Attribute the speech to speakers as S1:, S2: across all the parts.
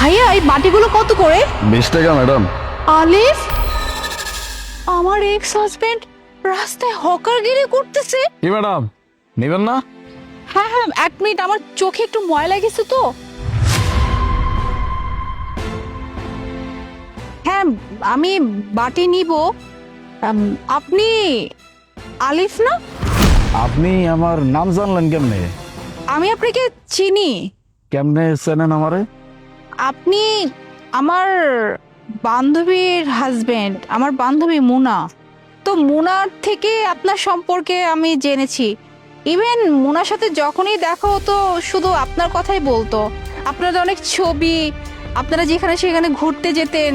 S1: ভাইয়া এই বাটিগুলো কত করে?
S2: 20 টাকা ম্যাডাম।
S1: আলিফ, আমার এক্স হাজবেন্ড রাস্তায় হকারগিরি করতেছে।
S2: কি ম্যাডাম নেবেন না?
S1: হ্যাঁ হ্যাঁ, এক মিনিট, আমার চোখে একটু ময়লা গেছে তো। হ্যাঁ, আমি বাটি নিব। আপনি আলিফ না?
S2: আপনি আমার নাম জানলেন কেমনে?
S1: আমি আপনাকে চিনি।
S2: কেমনে চেনেন আমারে?
S1: আপনি আমার বান্ধবীর হাজবেন্ড, আমার বান্ধবী মুনা। তো মুনার থেকে আপনার সম্পর্কে আমি জেনেছি। ইভেন মুনার সাথে যখনই দেখা হতো শুধু আপনার কথাই বলতো। আপনাদের অনেক ছবি, আপনারা যেখানে সেখানে ঘুরতে যেতেন,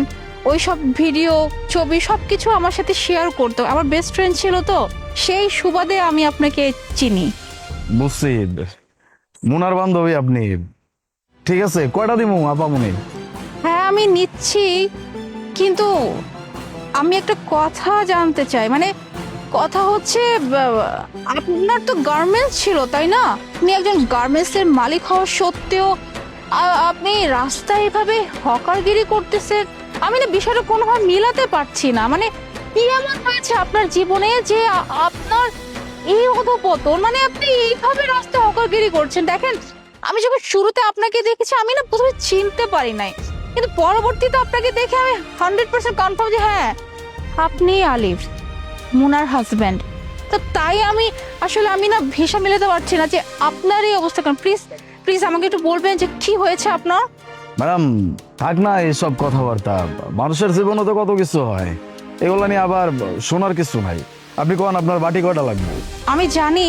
S1: ওই সব ভিডিও ছবি সব কিছু আমার সাথে শেয়ার করতো। আমার বেস্ট ফ্রেন্ড ছিল, তো সেই সুবাদে আমি আপনাকে চিনি।
S2: বুঝছি, মুনার বান্ধবী আপনি। ঠিক আছে, কয়টা দিমু আপামনি?
S1: হ্যাঁ আমি নিচ্ছি, কিন্তু আমি একটা কথা জানতে চাই। মানে কথা হচ্ছে, আপনার তো গার্মেন্টস ছিল তাই না? আপনি একজন গার্মেন্টস এর মালিক হওয়া সত্ত্বেও আপনি রাস্তায় এভাবে হকারগিরি করতেছেন। আমি না বিষয়টা কোনোভাবে মিলাতে পারছি না। মানে কি এমন হয়েছে আপনার জীবনে যে আপনার এই অধপতন? মানে আপনি এইভাবে রাস্তায় হকারগিরি করছেন। দেখেন, আমি যখন শুরুতে আপনাকে দেখেছি আমি না প্রথমে চিনতে পারি নাই, কিন্তু পরবর্তীতে আপনাকে দেখে আমি 100% কনফার্ম যে হ্যাঁ আপনি আলিফ, মুনার হাজবেন্ড। তো তাই আমি আসলে আমি না ভেষা মেলাতে পারছি না যে আপনার এই অবস্থা কেন। প্লিজ প্লিজ আমাকে একটু বলবেন যে কি হয়েছে আপনার।
S2: ম্যাডাম থাক না এসব কথাবার্তা, মানুষের জীবনে তো কত কিছু হয়, এগুলো নিয়ে আবার শোনার কিছু নাই। আপনি কোন আপনার বাটি কয়টা লাগবে?
S1: আমি জানি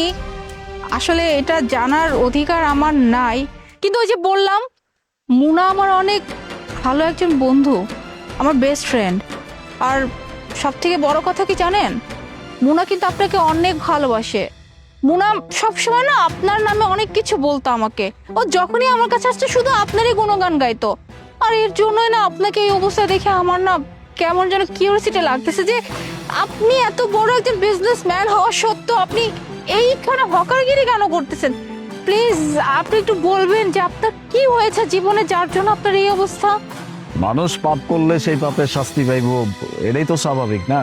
S1: আসলে এটা জানার অধিকার আমার নাই, কিন্তু ওই যে বললাম, মুনা আমার অনেক ভালো একজন বন্ধু, আমার বেস্ট ফ্রেন্ড। আর সব থেকে বড় কথা কি জানেন, মুনা কিন্তু আপনাকে অনেক ভালোবাসে। মুনা সবসময় না আপনার নামে অনেক কিছু বলতো আমাকে। ও যখনই আমার কাছে আসছে শুধু আপনারই গুণগান গাইতো। আর এর জন্যই না আপনাকে এই অবস্থা দেখে আমার না কেমন যেন কিউরিসিটি লাগতেছে যে আপনি এত বড় একজন বিজনেসম্যান হওয়া সত্ত্বেও আপনি এইখানে হকারগিরি কেন করতেছেন। প্লিজ আপনি একটু বলবেন যে আপনার কি হয়েছে জীবনে যার জন্য আপনার এই অবস্থা।
S2: মানুষ পাপ করলে সেই পাপের শাস্তি পাইবো, এটাই তো স্বাভাবিক না?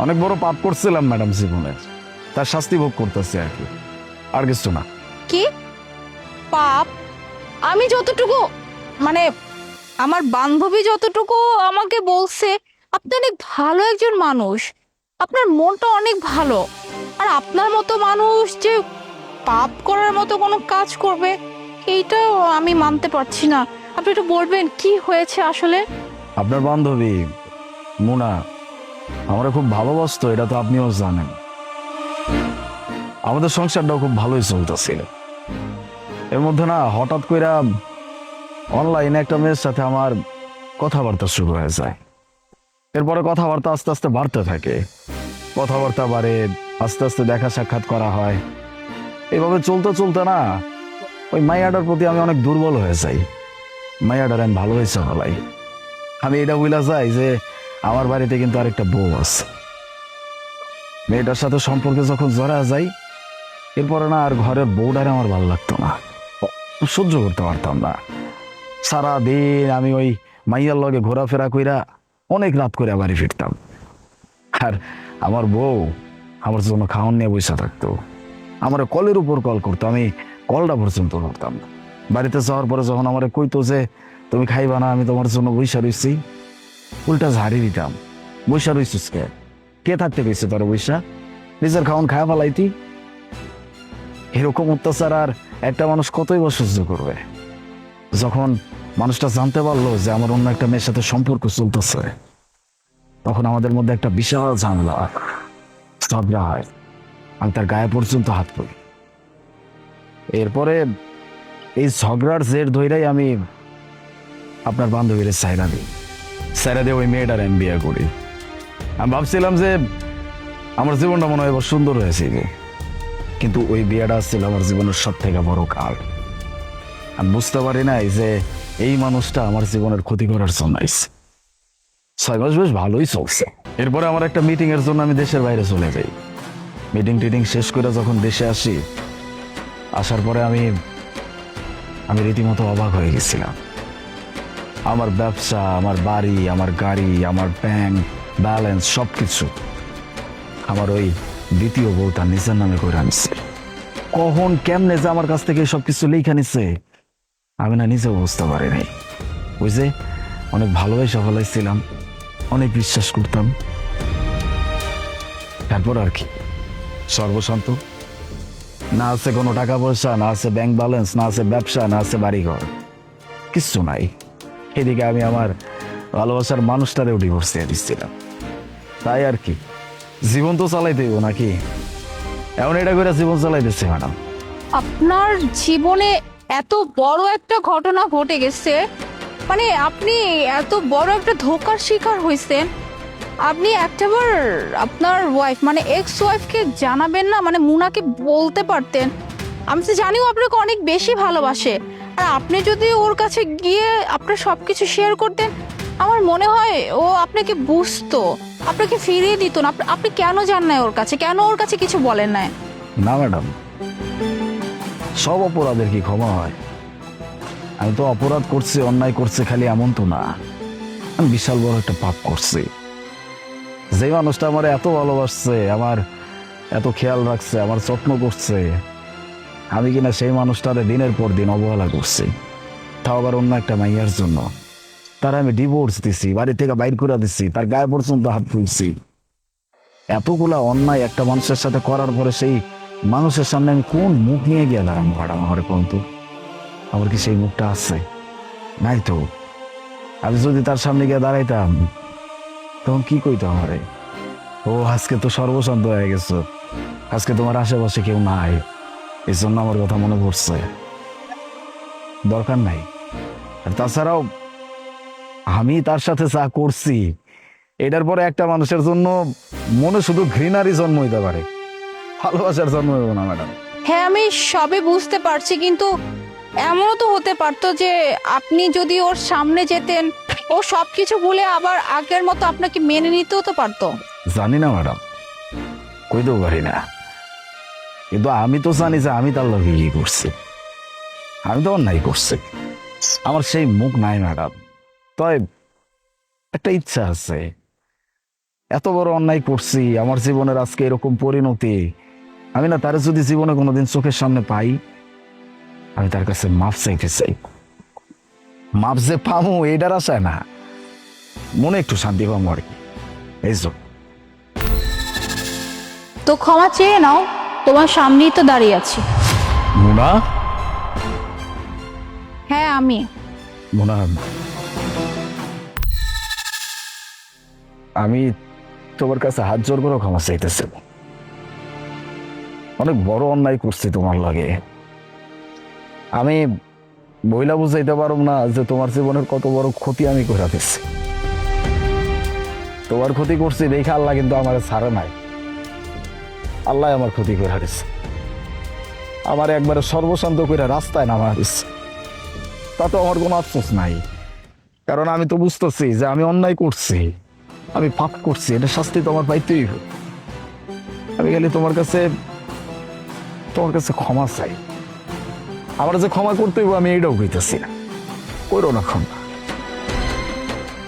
S2: অনেক বড় পাপ করছিলাম ম্যাডাম জীবনে, তার শাস্তি ভোগ করতেছে আর কি, আর কিছু না।
S1: কি পাপ? আমি যতটুকু, মানে আমার বান্ধবী যতটুকু আমাকে বলছে, আপনি অনেক ভালো একজন মানুষ, আপনার মনটা অনেক ভালো। আর আপনার মতো মানুষ যে পাপ করার মতো কোনো কাজ করবে, এইটাও আমি মানতে পারছি না। আপনি একটু বলবেন কি হয়েছে আসলে।
S2: আপনার বান্ধবী মুনা আমরা খুব ভালোবাসতো, এটা তো আপনিও জানেন। আমাদের সংসারটাও খুব ভালোই চলতেছিল। এর মধ্যে না হঠাৎ করে অনলাইনে একটা মেয়ের সাথে আমার কথাবার্তা শুরু হয়ে যায়। এরপরে কথাবার্তা আস্তে আস্তে বাড়তে থাকে, কথাবার্তা বাড়ে, আস্তে আস্তে দেখা সাক্ষাৎ করা হয়। এইভাবে চলতে চলতে না ওই মাইয়াটার প্রতি আমি অনেক দুর্বল হয়ে যাই। মাইয়াটার আমি ভালো হয়েছে ভালাই, আমি এটা বুঝলা যাই যে আমার বাড়িতে কিন্তু আরেকটা বউ আছে। মেয়েটার সাথে সম্পর্কে যখন জড়া যাই, এরপরে না আর ঘরের বউটারে আমার ভালো লাগতো না, সহ্য করতে পারতাম না। সারাদিন আমি ওই মাইয়ার লগে ঘোরাফেরা কইরা অনেক রাত করে বাড়ি ফিরতাম। আর আমার বউ আমার জন্য খাওয়ান নিয়ে বসে থাকতো, আমার কলের উপর কল করতো, আমি কলটা পর্যন্ত করতাম না। বাড়িতে যাওয়ার পরে যখন আমার কইতো যে তুমি খাইবা না, আমি তোমার জন্য বৈশা রইছি, উল্টা ঝাড়ি দিতাম। বৈশা রইছিস কে? কে থাকতে পেয়েছে তোর বৈশা? নিজের খাওয়ান খায়া ফেলাইতি। এরকম অত্যাচার আর একটা মানুষ কতই বা সহ্য করবে? যখন মানুষটা জানতে পারলো যে আমার অন্য একটা মেয়ের সাথে সম্পর্ক চলতেছে, তখন আমাদের মধ্যে একটা বিশাল ঝামেলা ঝগড়া হয়। আমি তার গায়ে পর্যন্ত হাত পড়ি। এরপরে এই ঝগড়ার জের ধইরাই আমি আপনার বান্ধবীর সাইরা দিই। সাইরা দিয়ে ওই মেয়েটার আমি বিয়ে করি। আমি ভাবছিলাম যে আমার জীবনটা মনে হয় এবার সুন্দর হয়েছে, কিন্তু ওই বিয়েটা ছিল আমার জীবনের সব থেকে বড় কাল। আমি বুঝতে পারি নাই যে এই মানুষটা আমার জীবনের ক্ষতি করার জন্য আইছে। 6 মাস বেশ ভালোই চলছে। এরপরে আমার একটা মিটিং এর জন্য আমি দেশের বাইরে চলে যাই। মিটিং টিটিং শেষ করে যখন দেশে আসি, আসার পরে আমি রীতিমতো অবাক হয়ে গেছিলাম। আমার ব্যবসা, আমার বাড়ি, আমার গাড়ি, আমার ব্যাংক ব্যালেন্স সবকিছু আমার ওই দ্বিতীয় বউটা নিজের নামে করে আনছে। কখন কেমনে যে আমার কাছ থেকে সবকিছু লেখা নিছে আমি না নিজেও বুঝতে পারি নাই। ওই যে অনেক ভালোবাসা ফেলাইছিলাম, অনেক বিশ্বাস করতাম, তারপর আর কি সর্বশান্ত। না আছে কোনো টাকা পয়সা, না আছে ব্যাংক ব্যালেন্স, না আছে ব্যবসা, না আছে বাড়িঘর, কিচ্ছু নাই। এদিকে আমি আমার ভালোবাসার মানুষটারেও ডিভোর্স দিয়ে দিচ্ছিলাম। তাই আর কি, জীবন তো চালাইতে হইব নাকি, এমন এটা করে জীবন চালাইতেছে ম্যাডাম।
S1: আপনার জীবনে এত বড় একটা ঘটনা ঘটে গেছে, মানে আপনি এত বড় একটা ধোঁকার শিকার হয়েছেন, আপনি একটাবার আপনার ওয়াইফ মানে এক্স ওয়াইফকে জানাবেন না? মানে মুনাকে বলতে পারতেন। আমি তো জানিও আপনাকে অনেক বেশি ভালোবাসে, আর আপনি যদি ওর কাছে গিয়ে আপনার সবকিছু শেয়ার করতেন, আমার মনে হয় ও আপনাকে বুঝতো, আপনাকে ফিরিয়ে দিত না। আপনি কেন যান না ওর কাছে, কেন ওর কাছে কিছু বলেন না?
S2: না ম্যাডাম, সব অপরাধের কি ক্ষমা হয়? আমি তো অপরাধ করছি, অন্যায় করছি খালি এমন তো না, আমি বিশাল বড় একটা পাপ করছি। যে মানুষটা আমার এত ভালোবাসছে, আমার এত খেয়াল রাখছে, আমার যত্ন করছে, আমি কিনা সেই মানুষটারে দিনের পর দিন অবহেলা করছি, তাও আবার অন্য একটা মাইয়ার জন্য। তার আমি ডিভোর্স দিছি, বাড়ি থেকে বাইর করে দিছি, তার গায়ে পর্যন্ত হাত তুলছি। এতগুলা অন্যায় একটা মানুষের সাথে করার পরে সেই মানুষের সামনে আমি কোন মুখ নিয়ে গিয়ে দাঁড়াবো ম্যাডাম? আমার কিন্তু আমার কি সেই মুখটা আছে? নাই তো। আমি যদি তার সামনে গিয়ে দাঁড়াইতাম তখন কি কইতো আমারে? ও আজকে তো সর্বশান্ত হয়ে গেছো, আজকে তোমার আশেপাশে কেউ নাই, এই জন্য আমার কথা মনে পড়ছে। দরকার নাই। আর তাছাড়াও আমি তার সাথে যা করছি, এটার পরে একটা মানুষের জন্য মনে শুধু ঘৃণারই জন্ম হইতে পারে, ভালোবাসার জন্ম হইব না ম্যাডাম।
S1: হ্যাঁ, আমি সবে বুঝতে পারছি, কিন্তু এমনও তো হতে পারতো যে আপনি যদি ওর সামনে যেতেন, ও সবকিছু ভুলে আবার আগের মতো আপনাকে মেনে নিতেও তো পারতো।
S2: জানি না ম্যাডাম, কইতেও পারি না, কিন্তু আমি তো জানি যে আমি তার লগে কি করছি, আমি তো অন্যায় করছি। আমার সেই মুখ নাই ম্যাডাম, তবে একটা ইচ্ছা আছে। এত বড় অন্যায় করছি, আমার জীবনের আজকে এরকম পরিণতি, আমি না তার যদি জীবনে কোনোদিন চোখের সামনে পাই, আমি তার কাছে মাফ চাইতে চাই। মাফ যে পামো এটার আশায় না, মনে একটু শান্তি পাবো আর কি, এই তো।
S1: তো ক্ষমা চেয়ে নাও, তোমার সামনেই তো দাঁড়িয়ে আছি।
S2: মুনা,
S1: হ্যাঁ আমি।
S2: মুনা, আমি তোমার কাছে হাত জোর করে ক্ষমা চাইতেছি। অনেক বড় অন্যায় করছি তোমার লাগে। আমি বইলা বুঝাইতে পারব না যে তোমার জীবনের কত বড় ক্ষতি আমি করে দিচ্ছি। তোমার ক্ষতি করছি দেখে আল্লাহ কিন্তু আমার ছাড়ে নাই, আল্লাহ আমার ক্ষতি করে দিচ্ছে, আমার একবারে সর্বশান্ত করে রাস্তায় নামা দিচ্ছে। তাতে আমার কোনো আফসোস নাই, কারণ আমি তো বুঝতেছি যে আমি অন্যায় করছি, আমি পাপ করছি, এটা শাস্তি তো আমার পাইতেই হবে। আমি খালি তোমার কাছে ক্ষমা চাই। আমার যে ক্ষমা করতে হইব আমি এইটাও কইতেছি না, করো না ক্ষমা,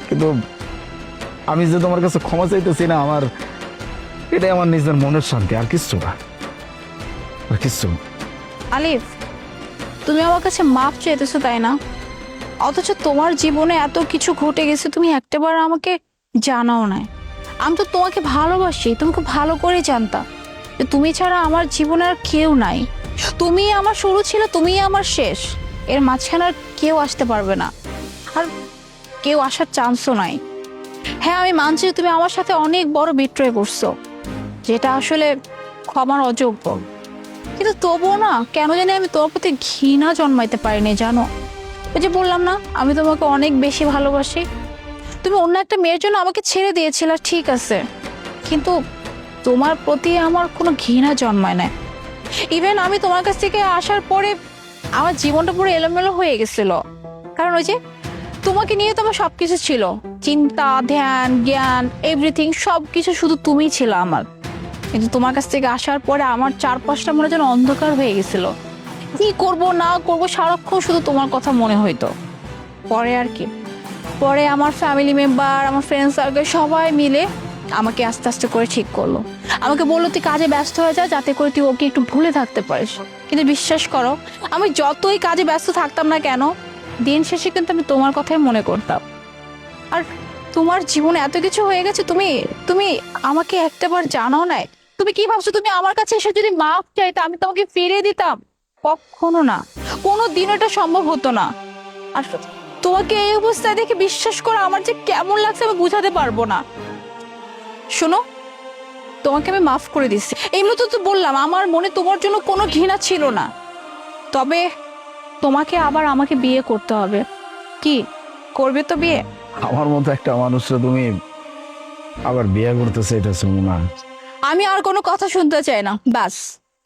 S2: কিন্তু আমি যে তোমার কাছে ক্ষমা চাইতেছি না, আমার এটাই আমার নিজের মনের শান্তি, আর কিচ্ছু না, আর কিচ্ছু না।
S1: আলিফ, তুমি আমার কাছে মাফ চাইতেছো তাই না? অথচ তোমার জীবনে এত কিছু ঘটে গেছে, তুমি একটাবার আমাকে জানাও না। আমি তো তোমাকে ভালোবাসি, তোমাকে ভালো করে জানতাম যে তুমি ছাড়া আমার জীবনে আর কেউ নাই। তুমি আমার শুরু ছিল, তুমি আমার শেষ, এর মাঝখানে আর কেউ আসতে পারবে না, আর কেউ আসার চান্সও নাই। হ্যাঁ, আমি মানছি তুমি আমার সাথে অনেক বড় বিট্রয় করছো, যেটা আসলে ক্ষমার অযোগ্য, কিন্তু তবুও না কেন জানি আমি তোর প্রতি ঘৃণা জন্মাইতে পারিনি, জানো? ওই যে বললাম না, আমি তোমাকে অনেক বেশি ভালোবাসি। তুমি অন্য একটা মেয়ের জন্য আমাকে ছেড়ে দিয়েছিলে, ঠিক আছে, কিন্তু তোমার প্রতি আমার কোনো ঘৃণা জন্মায় না। ইভেন আমি তোমার কাছ থেকে আসার পরে আমার জীবনটা পুরো এলোমেলো হয়ে গেছিল, কারণ ওই যে তোমাকে নিয়ে তো আমার সবকিছু ছিল, চিন্তা, ধ্যান, জ্ঞান, এভরিথিং, সবকিছু শুধু তুমিই ছিল আমার। কিন্তু তোমার কাছ থেকে আসার পরে আমার চারপাশটা মনে যেন অন্ধকার হয়ে গেছিল, কি করব না করব সারাক্ষণ শুধু তোমার কথা মনে হইতো। পরে আর কি, পরে আমার ফ্যামিলি মেম্বার, আমার ফ্রেন্ড সার্কেল সবাই মিলে আমাকে আস্তে আস্তে করে ঠিক করলো। আমাকে বললো তুই কাজে ব্যস্ত হয়ে যা, যাতে করে তুই ওকে একটু ভুলে থাকতে পারিস। কিন্তু বিশ্বাস করো, আমি যতই কাজে ব্যস্ত থাকতাম না কেন, দিন শেষে কিন্তু আমি তোমার কথাই মনে করতাম। আর তোমার জীবনে এত কিছু হয়ে গেছে, তুমি তুমি আমাকে একটাবার জানাও নাই। তুমি কি ভাবছো তুমি আমার কাছে এসে যদি মাফ চাইতে আমি তোমাকে ফিরিয়ে দিতাম? কখনো না, কোনো দিন এটা সম্ভব হতো না। আর তোমাকে এই অবস্থায় দেখে বিশ্বাস করো আমার যে কেমন লাগছে আমি বুঝাতে পারবো না। শোনো, তোমাকে আমি মাফ করে দিচ্ছি। এমনি তো বললাম আমার মনে তোমার জন্য কোনো ঘৃণা ছিল না, তবে তোমাকে আবার আমাকে বিয়ে করতে হবে। কি করবে তো বিয়ে?
S2: আমার মতো একটা মানুষরা তুমি আবার বিয়ে করতেছে, এটা শুনো না।
S1: আমি আর কোনো কথা শুনতে চাই না, বাস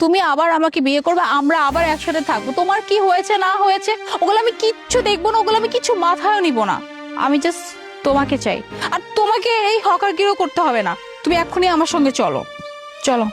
S1: তুমি আবার আমাকে বিয়ে করবে, আমরা আবার একসাথে থাকবো। তোমার কি হয়েছে না হয়েছে ওগুলো আমি কিচ্ছু দেখবো না, ওগুলো আমি কিছু মাথায় নিব না। আমি জাস্ট তোমাকে চাই। আর তোমাকে এই হকারগিরিও করতে হবে না, তুমি এক্ষুনি আমার সঙ্গে চলো। চলো।